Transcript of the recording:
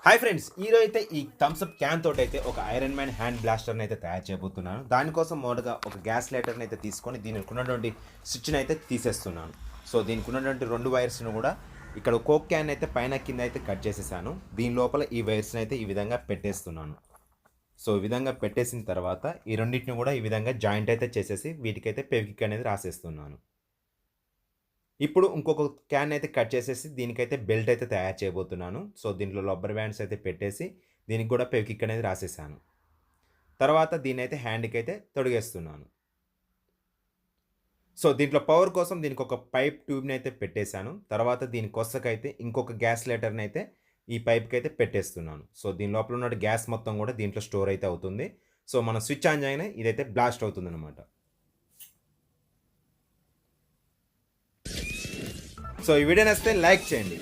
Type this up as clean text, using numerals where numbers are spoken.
Hi friends, ఈరోజు అయితే ఈ థమ్స్అప్ క్యాన్ తోటి అయితే ఒక ఐరన్ మ్యాన్ హ్యాండ్ బ్లాస్టర్ని అయితే తయారు చేయబోతున్నాను. దానికోసం మొదటగా ఒక గ్యాస్ లైటర్ని అయితే తీసుకొని దీనికి ఉన్నటువంటి స్విచ్ని అయితే తీసేస్తున్నాను. సో దీనికి ఉన్నటువంటి రెండు వైర్స్ను కూడా ఇక్కడ కోక్ క్యాన్ అయితే పైన కింద అయితే కట్ చేసేసాను. దీని లోపల ఈ వైర్స్ని అయితే ఈ విధంగా పెట్టేస్తున్నాను. సో ఈ విధంగా పెట్టేసిన తర్వాత ఈ రెండింటిని కూడా ఈ విధంగా జాయింట్ అయితే చేసేసి వీటికైతే ఫెవిక్విక్ అనేది రాసేస్తున్నాను. ఇప్పుడు ఇంకొక క్యాన్ అయితే కట్ చేసేసి దీనికైతే బెల్ట్ అయితే తయారు చేయబోతున్నాను. సో దీంట్లో రబ్బర్ బ్యాండ్స్ అయితే పెట్టేసి దీనికి కూడా ఫెవిక్విక్ అనేది రాసేసాను. తర్వాత దీన్ని అయితే హ్యాండ్కి అయితే తొడిగేస్తున్నాను. సో దీంట్లో పవర్ కోసం దీనికి ఒక పైప్ ట్యూబ్ని అయితే పెట్టేశాను. తర్వాత దీని కొసకైతే ఇంకొక గ్యాస్ లైటర్ని అయితే ఈ పైప్కి అయితే పెట్టేస్తున్నాను. సో దీని లోపల ఉన్న గ్యాస్ మొత్తం కూడా దీంట్లో స్టోర్ అయితే అవుతుంది. సో మనం స్విచ్ ఆన్ చేయగానే ఇదైతే బ్లాస్ట్ అవుతుంది అనమాట. సో ఈ వీడియో నచ్చితే లైక్ చేయండి.